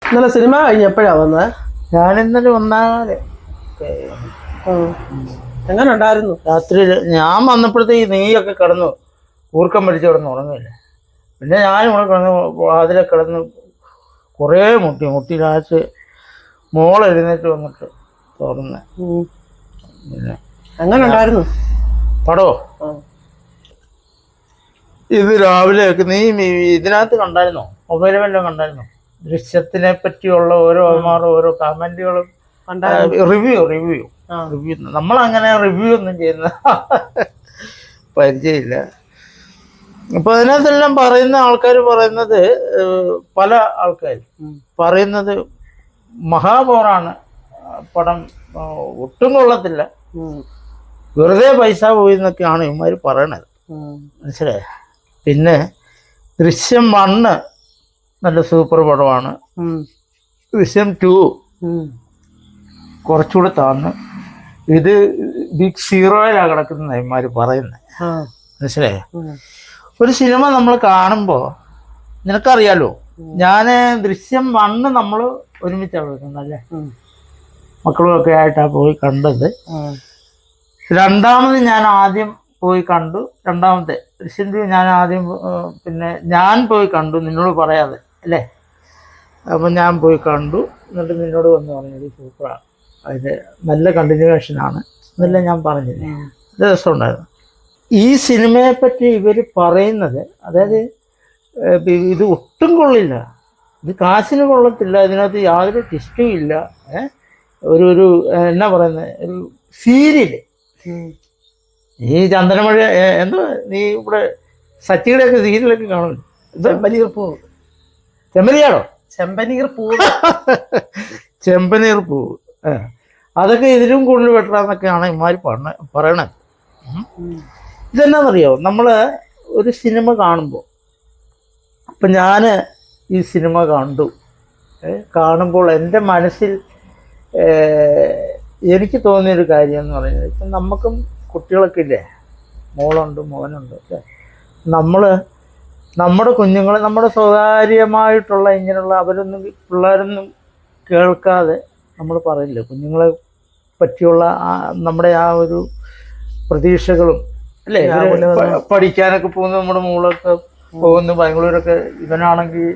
ഇന്നലെ സിനിമ കഴിഞ്ഞ് എപ്പോഴാ വന്നത്? ഞാനിന്നലെ വന്നാല് എങ്ങനെ ഉണ്ടായിരുന്നു? രാത്രി ഞാൻ വന്നപ്പോഴത്തേക്ക് നീയൊക്കെ കിടന്നു ഊർക്കം വലിച്ചു കിടന്ന് ഉറങ്ങില്ലേ. പിന്നെ ഞാനും ഇവിടെ കിടന്ന് അതിലെ കിടന്ന് കുറേ മുട്ടി ലാസ്റ്റ് മോൾ എഴുന്നേറ്റ് വന്നിട്ട് തുറന്ന്. പിന്നെ എങ്ങനെ ഉണ്ടായിരുന്നു പടോ? ഇത് രാവിലെയൊക്കെ നീ ഇതിനകത്ത് കണ്ടായിരുന്നോ? മൊബൈൽ വല്ലതും കണ്ടായിരുന്നോ? ദൃശ്യത്തിനെ പറ്റിയുള്ള ഓരോ അവന്മാരും ഓരോ കമന്റുകളും റിവ്യൂ നമ്മളങ്ങനെ റിവ്യൂ ഒന്നും ചെയ്യുന്ന പരിചയമില്ല. അപ്പൊ അതിനകത്തെല്ലാം പറയുന്ന ആൾക്കാർ പറയുന്നത്, പല ആൾക്കാർ പറയുന്നത് മഹാബോറാണ് പടം, ഒട്ടും കൊള്ളത്തില്ല, വെറുതെ പൈസ പോയി എന്നൊക്കെയാണ് ഇവന്മാർ പറയണത്. മനസ്സിലായ? പിന്നെ ദൃശ്യം 1 നല്ല സൂപ്പർ പടമാണ്. ദൃശ്യം 2 കുറച്ചുകൂടെ താന്ന്. ഇത് ബിഗ് സീറോയിലാണ് കിടക്കുന്ന ഇവന്മാർ പറയുന്നത്. മനസ്സിലായേ? ഒരു സിനിമ നമ്മൾ കാണുമ്പോൾ നിനക്കറിയാലോ, ഞാൻ ദൃശ്യം 1 നമ്മൾ ഒരുമിച്ചാണ് വെക്കുന്നല്ലേ, മക്കളുമൊക്കെ ആയിട്ടാണ് പോയി കണ്ടത്. രണ്ടാമത് ഞാൻ ആദ്യം പോയി കണ്ടു. രണ്ടാമത്തെ ദൃശ്യം ഞാൻ ആദ്യം പിന്നെ ഞാൻ പോയി കണ്ടു നിന്നോട് പറയാതെ അല്ലേ. അപ്പം ഞാൻ പോയി കണ്ടു, എന്നിട്ട് നിന്നോട് വന്ന് പറഞ്ഞത് സൂപ്പറാണ്, അതിൻ്റെ നല്ല കണ്ടിന്യൂവേഷനാണ് എന്നെല്ലാം ഞാൻ പറഞ്ഞില്ലേ. രസമുണ്ടായിരുന്നു. ഈ സിനിമയെ പറ്റി ഇവർ പറയുന്നത്, അതായത് ഇത് ഒട്ടും കൊള്ളില്ല, ഇത് കാശിന് കൊള്ളത്തില്ല, ഇതിനകത്ത് യാതൊരു ട്വിസ്റ്റും ഇല്ല. ഒരു എന്നാ പറയുന്നത്, ഒരു സീരിയല്. ഈ ചന്ദനമഴ എന്താ, നീ ഇവിടെ സച്ചിയുടെയൊക്കെ സീരിയലൊക്കെ കാണുമല്ലോ. ചെമ്പനീർ പൂവ്. ചെമ്പനിയാണോ? ചെമ്പനീർ പൂവ്. ചെമ്പനീർ പൂവ്. അതൊക്കെ ഇതിലും കൂടുതൽ വെട്ടണമെന്നൊക്കെയാണ് ഇമാർ പറയണത്. ഇതെന്നാന്നറിയോ, നമ്മൾ ഒരു സിനിമ കാണുമ്പോൾ, അപ്പം ഞാൻ ഈ സിനിമ കാണുമ്പോൾ എൻ്റെ മനസ്സിൽ എനിക്ക് തോന്നിയൊരു കാര്യം എന്ന് പറയുന്നത്, ഇപ്പം നമുക്കും കുട്ടികളൊക്കെ ഇല്ലേ, മോളുണ്ട് മോനുണ്ട് അല്ലേ, നമ്മുടെ കുഞ്ഞുങ്ങളെ നമ്മുടെ സ്വകാര്യമായിട്ടുള്ള ഇങ്ങനെയുള്ള അവരൊന്നും പിള്ളേരൊന്നും കേൾക്കാതെ നമ്മൾ പറയില്ല, കുഞ്ഞുങ്ങളെ പറ്റിയുള്ള നമ്മുടെ ആ ഒരു പ്രതീക്ഷകളും അല്ലേ. പഠിക്കാനൊക്കെ പോകുന്ന നമ്മുടെ മോളൊക്കെ പോകുന്നു, ബാംഗ്ലൂരൊക്കെ, ഇവനാണെങ്കിൽ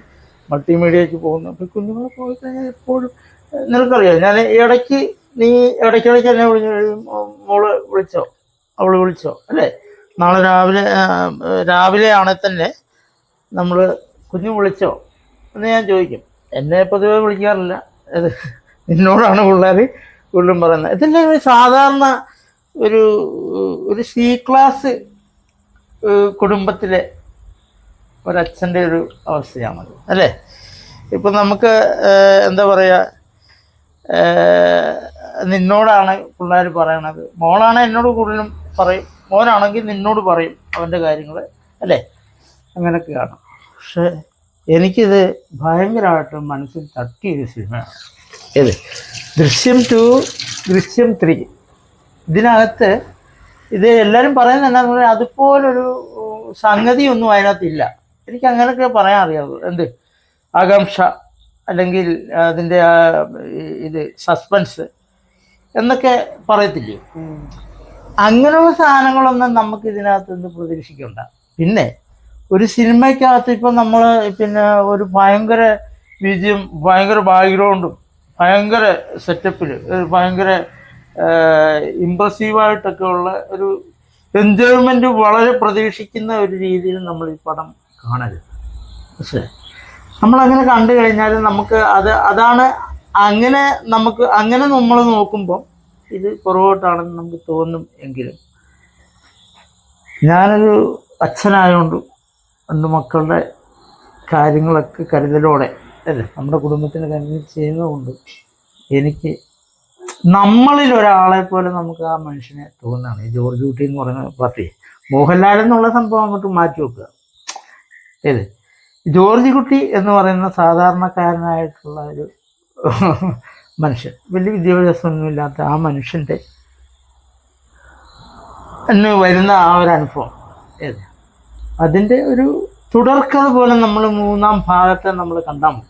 മൾട്ടിമീഡിയക്ക് പോകുന്നു. അപ്പോൾ കുഞ്ഞുങ്ങളെ പോയി കഴിഞ്ഞാൽ എപ്പോഴും നിനക്കറിയാം, ഞാൻ ഇടയ്ക്കിടയ്ക്ക് എന്നെ മോള് വിളിച്ചോ, അവൾ വിളിച്ചോ അല്ലേ, നാളെ രാവിലെ ആണെങ്കിൽ തന്നെ നമ്മൾ കുഞ്ഞു വിളിച്ചോ എന്ന് ഞാൻ ചോദിക്കും. എന്നെ പൊതുവെ വിളിക്കാറില്ല, അത് നിന്നോടാണ് പിള്ളേർ കൂടുതലും പറയുന്നത്. ഇതെല്ലാം സാധാരണ ഒരു സി ക്ലാസ് കുടുംബത്തിലെ ഒരച്ഛൻ്റെ ഒരു അവസ്ഥയാണത് അല്ലേ. ഇപ്പം നമുക്ക് എന്താ പറയുക, നിന്നോടാണ് പിള്ളേർ പറയണത്, മോളാണ് എന്നോട് കൂടുതലും പറയും, മോനാണെങ്കിൽ നിന്നോട് പറയും അവൻ്റെ കാര്യങ്ങൾ അല്ലേ, അങ്ങനെയൊക്കെയാണ്. പക്ഷേ എനിക്കിത് ഭയങ്കരമായിട്ട് മനസ്സിൽ തട്ടിയൊരു സിനിമയാണ് ഇത്. ദൃശ്യം 2, ദൃശ്യം 3 ഇതിനകത്ത് ഇത് എല്ലാവരും പറയുന്നത് എന്താണെന്ന് പറഞ്ഞാൽ അതുപോലൊരു സംഗതിയൊന്നും അതിനകത്തില്ല. എനിക്ക് അങ്ങനെയൊക്കെ പറയാൻ അറിയാവൂ. എന്ത് ആകാംക്ഷ അല്ലെങ്കിൽ അതിൻ്റെ ഇത് സസ്പെൻസ് എന്നൊക്കെ പറയത്തില്ലേ, അങ്ങനെയുള്ള സാധനങ്ങളൊന്നും നമുക്ക് ഇതിനകത്ത് നിന്ന് പ്രതീക്ഷിക്കണ്ട. പിന്നെ ഒരു സിനിമയ്ക്കകത്ത് ഇപ്പം നമ്മൾ പിന്നെ ഒരു ഭയങ്കര വിജയം, ഭയങ്കര ബാക്ക്ഗ്രൗണ്ടും, ഭയങ്കര സെറ്റപ്പിൽ, ഭയങ്കര ഇമ്പ്രസീവായിട്ടൊക്കെ ഉള്ള ഒരു എൻജോയ്മെൻറ്റ് വളരെ പ്രതീക്ഷിക്കുന്ന ഒരു രീതിയിൽ നമ്മൾ ഈ പടം കാണരുത്. പക്ഷേ നമ്മളങ്ങനെ കണ്ടു കഴിഞ്ഞാൽ നമുക്ക് അതാണ് അങ്ങനെ നമ്മൾ നോക്കുമ്പോൾ ഇത് പുറകോട്ടാണെന്ന് നമുക്ക് തോന്നും. എങ്കിലും ഞാനൊരു അച്ഛനായതുകൊണ്ട് 2 മക്കളുടെ കാര്യങ്ങളൊക്കെ കരുതലോടെ അല്ലേ നമ്മുടെ കുടുംബത്തിന് കരുതി ചെയ്യുന്നതുകൊണ്ട് എനിക്ക് നമ്മളിൽ ഒരാളെ പോലെ നമുക്ക് ആ മനുഷ്യനെ തോന്നുന്നതാണ്. ഈ ജോർജ് കുട്ടി എന്ന് പറയുന്ന പാർട്ടി, മോഹൻലാൽ എന്നുള്ള സംഭവം അങ്ങോട്ട് മാറ്റി വെക്കുക. ജോർജ് കുട്ടി എന്ന് പറയുന്ന സാധാരണക്കാരനായിട്ടുള്ള ഒരു മനുഷ്യൻ, വലിയ വിദ്യാഭ്യാസമൊന്നുമില്ലാത്ത ആ മനുഷ്യൻ്റെ വരുന്ന ആ ഒരു അനുഭവം, അതിൻ്റെ ഒരു തുടർക്കഥ പോലെ നമ്മൾ 3-ാം ഭാഗത്തെ നമ്മൾ കണ്ടാൽ മതി.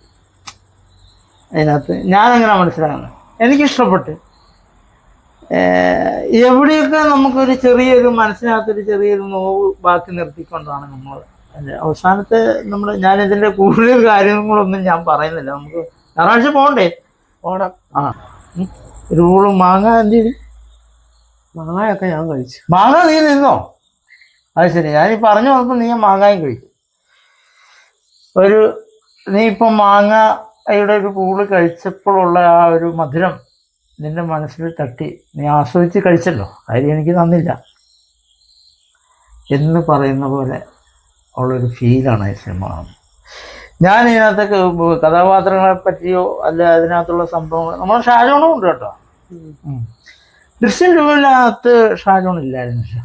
അതിനകത്ത് ഞാനെങ്ങനെ മനസ്സിലാകുന്നത് എനിക്കിഷ്ടപ്പെട്ട്. എവിടെയൊക്കെ നമുക്കൊരു ചെറിയൊരു മനസ്സിനകത്തൊരു ചെറിയൊരു നോവ് ബാക്കി നിർത്തിക്കൊണ്ടാണ് നമ്മൾ അതിൻ്റെ അവസാനത്തെ ഞാനിതിൻ്റെ കൂടുതൽ കാര്യങ്ങളൊന്നും ഞാൻ പറയുന്നില്ല. നമുക്ക് ഞായറാഴ്ച പോകണ്ടേ? ഓണം. ആ ഒരു കൂള് മാങ്ങ എന്ത് ചെയ്തു? മാങ്ങയൊക്കെ ഞാൻ കഴിച്ചു. മാങ്ങ നീ നിന്നോ? അത് ശരി. ഞാനീ പറഞ്ഞു വന്നപ്പോൾ നീ മാങ്ങായും കഴിക്കും. നീ ഇപ്പം മാങ്ങയുടെ ഒരു കൂള് കഴിച്ചപ്പോഴുള്ള ആ ഒരു മധുരം നിന്റെ മനസ്സിൽ തട്ടി, നീ ആസ്വദിച്ച് കഴിച്ചല്ലോ, കാര്യം എനിക്ക് തന്നില്ല എന്ന് പറയുന്ന പോലെ ഉള്ളൊരു ഫീലാണ് ഈ സിനിമ കാണുന്നത്. ഞാൻ ഇതിനകത്തൊക്കെ കഥാപാത്രങ്ങളെ പറ്റിയോ അല്ല അതിനകത്തുള്ള സംഭവങ്ങൾ നമ്മൾ ഷാജോണും ഉണ്ട് കേട്ടോ. ദൃശ്യം 2-നകത്ത് ഷാജോൺ ഇല്ലായിരുന്നു,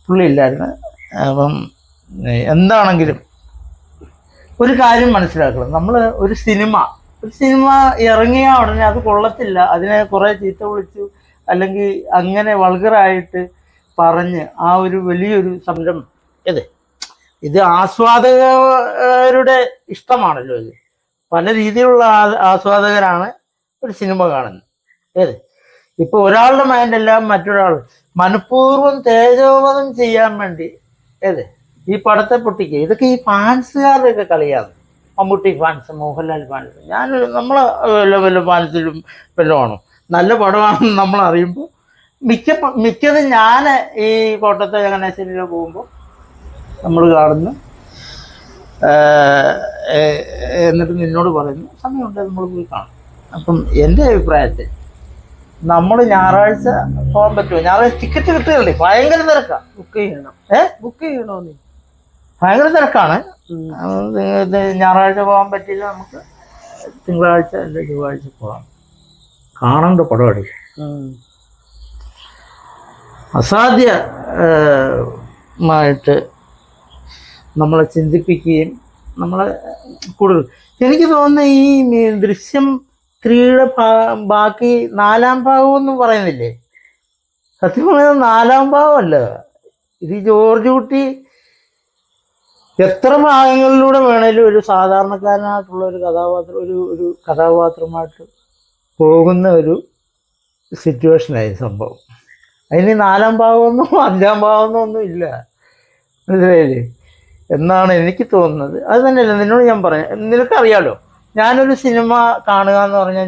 പുള്ളി ഇല്ലായിരുന്നു. അപ്പം എന്താണെങ്കിലും ഒരു കാര്യം മനസ്സിലാക്കണം, നമ്മൾ ഒരു സിനിമ ഇറങ്ങിയ ഉടനെ അത് കൊള്ളത്തില്ല, അതിനെ കുറേ ചീത്ത വിളിച്ചു അല്ലെങ്കിൽ അങ്ങനെ വൾഗറായിട്ട് പറഞ്ഞ് ആ ഒരു വലിയൊരു സംരംഭം ഇത് ആസ്വാദകരുടെ ഇഷ്ടമാണല്ലോ. ഇത് പല രീതിയിലുള്ള ആസ്വാദകരാണ് ഒരു സിനിമ കാണുന്നത്. ഇപ്പോൾ ഒരാളുടെ മൈൻഡെല്ലാം മറ്റൊരാൾ മനഃപൂർവ്വം തേജോവധം ചെയ്യാൻ വേണ്ടി ഈ പടത്തെ പൊട്ടിക്കുക. ഇതൊക്കെ ഈ ഫാൻസുകാരുടെയൊക്കെ കളിയാണ്. മമ്മൂട്ടി ഫാൻസ്, മോഹൻലാൽ ഫാൻസ്, നമ്മളെ വല്ല ഫാൻസിലും വല്ലതുമാണോ? നല്ല പടമാണെന്ന് നമ്മൾ അറിയുമ്പോൾ മിക്കതും ഞാൻ ഈ കോട്ടത്തെ ചങ്ങനാശ്ശേരിയിൽ പോകുമ്പോൾ നമ്മൾ കാണുന്നു. എന്നിട്ട് നിന്നോട് പറയുന്നു സമയമുണ്ട് നമ്മൾ പോയി കാണും. അപ്പം എൻ്റെ അഭിപ്രായത്തിൽ നമ്മൾ ഞായറാഴ്ച പോകാൻ പറ്റുമോ? ഞായറാഴ്ച ടിക്കറ്റ് കിട്ടുകയല്ലേ? ഭയങ്കര തിരക്കാണ്. ബുക്ക് ചെയ്യണോ നീ? ഭയങ്കര തിരക്കാണ്. ഞായറാഴ്ച പോകാൻ പറ്റില്ല, നമുക്ക് തിങ്കളാഴ്ച അല്ല ചൊവ്വാഴ്ച പോകാം. കാണേണ്ട പടമടി അസാധ്യമായിട്ട് നമ്മളെ ചിന്തിപ്പിക്കുകയും നമ്മളെ കൂടുതൽ. എനിക്ക് തോന്നുന്ന ഈ ദൃശ്യം 3-യുടെ ബാക്കി 4-ാം ഭാഗമൊന്നും പറയുന്നില്ലേ? സത്യം പറയുന്നത് 4-ാം ഭാഗമല്ല ഇത്. ജോർജ് കുട്ടി എത്ര ഭാഗങ്ങളിലൂടെ വേണേലും ഒരു സാധാരണക്കാരനായിട്ടുള്ള ഒരു കഥാപാത്രമായിട്ട് പോകുന്ന ഒരു സിറ്റുവേഷനായി സംഭവം. അതിന് 4-ാം ഭാഗമൊന്നും 5-ാം ഭാഗമൊന്നും ഒന്നും ഇല്ല, മനസ്സിലായില്ലേ എന്നാണ് എനിക്ക് തോന്നുന്നത്. അത് തന്നെയല്ല നിന്നോട് ഞാൻ പറയാം, നിനക്കറിയാലോ ഞാനൊരു സിനിമ കാണുക എന്ന് പറഞ്ഞാൽ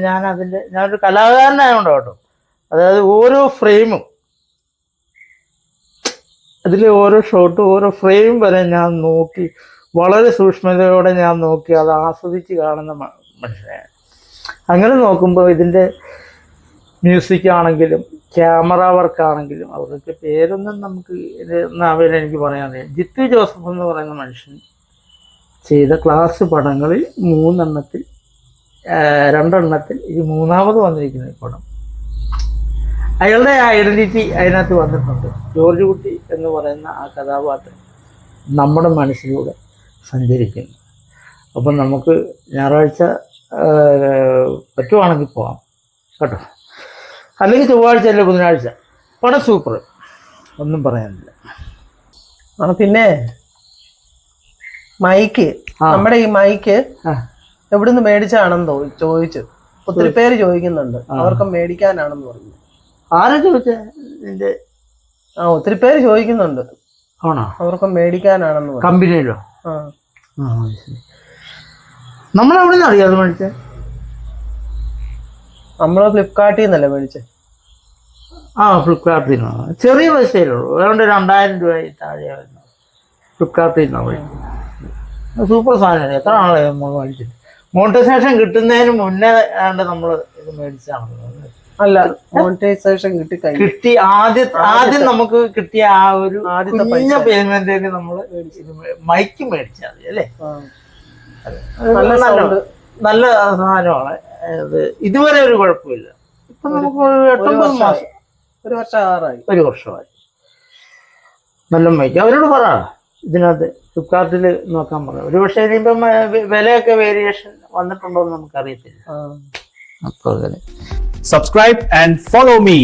ഞാനൊരു കലാകാരനായതുകൊണ്ട് കേട്ടോ. അതായത് ഓരോ ഫ്രെയിമും, അതിലെ ഓരോ ഷോട്ടും ഓരോ ഫ്രെയിം വരെ ഞാൻ നോക്കി വളരെ സൂക്ഷ്മതയോടെ ഞാൻ നോക്കി അത് ആസ്വദിച്ച് കാണുന്ന മനുഷ്യനാണ്. അങ്ങനെ നോക്കുമ്പോൾ ഇതിൻ്റെ മ്യൂസിക് ആണെങ്കിലും ക്യാമറ വർക്കാണെങ്കിലും അവർക്ക് പേരൊന്നും നമുക്ക് എനിക്ക് പറയാൻ അറിയാം. ജിത്തു ജോസഫ് എന്ന് പറയുന്ന മനുഷ്യൻ ചെയ്ത ക്ലാസ് പടങ്ങളിൽ 2 ഇത് 3-ാമത് വന്നിരിക്കുന്ന ഈ പടം. അയാളുടെ ഐഡൻറ്റിറ്റി അതിനകത്ത് വന്നിട്ടുണ്ട്. ജോർജ് കുട്ടി എന്ന് പറയുന്ന ആ കഥാപാത്രം നമ്മുടെ മനസ്സിലൂടെ സഞ്ചരിക്കുന്നു. അപ്പം നമുക്ക് ഞായറാഴ്ച പറ്റുവാണെങ്കിൽ പോകാം കേട്ടോ, അല്ലെങ്കിൽ ചൊവ്വാഴ്ച അല്ലെ ബുധനാഴ്ച. പടം സൂപ്പർ, ഒന്നും പറയാനില്ല. പിന്നെ മൈക്ക്, നമ്മുടെ ഈ മൈക്ക് എവിടുന്ന് മേടിച്ചാണെന്ന് ചോദിച്ചു. ഒത്തിരി പേര് ചോദിക്കുന്നുണ്ട്, അവർക്ക് മേടിക്കാനാണെന്ന് പറഞ്ഞു. ആരാ ചോദിച്ചേ? ഒത്തിരി പേര് ചോദിക്കുന്നുണ്ട്. ആണോ? അവർക്ക് മേടിക്കാനാണെന്ന് പറഞ്ഞു. കമ്പനിയിലോ? നമ്മളെവിടെ നിന്ന് അറിയാതെ മേടിച്ചേ? നമ്മള് ഫ്ലിപ്കാർട്ടിൽ നിന്നല്ലേ മേടിച്ചേ? ഫ്ലിപ്കാർട്ടിൽ നിന്നോ? ചെറിയ പൈസയിലുള്ളൂ, അതുകൊണ്ട് 2000 രൂപ താഴെ വരുന്നു. ഫ്ലിപ്കാർട്ടിൽ നിന്നാണ് മേടിച്ചത്. സൂപ്പർ സാധനമാണ്. എത്ര ആളെ നമ്മൾ മേടിച്ചിട്ട്. മോണിറ്റൈസേഷൻ കിട്ടുന്നതിന് മുന്നേ നമ്മൾ ഇത് മേടിച്ചാണ്. അല്ല, മോണിറ്റൈസേഷൻ കിട്ടി ആദ്യം നമുക്ക് കിട്ടിയ ആ ഒരു കുഞ്ഞ പേയ്മെന്റിന് നമ്മൾ മൈക്ക് മേടിച്ചാൽ മതി അല്ലേ? നല്ല സാധനമാണ്. ഇതുവരെ ഒരു കുഴപ്പമില്ല. ഇപ്പൊ നമുക്ക് 8-9 മാസം, 1 വർഷമായി നല്ല മൈക്ക്. അവരോട് പറ ഇതിനകത്ത് ഫ്ലിപ്കാർട്ടിൽ നോക്കാൻ പറയാം. ഒരു പക്ഷേ ഇനിയിപ്പം വിലയൊക്കെ വേരിയേഷൻ വന്നിട്ടുണ്ടോ എന്ന് നമുക്കറിയത്തില്ല. അപ്പോൾ subscribe and follow me.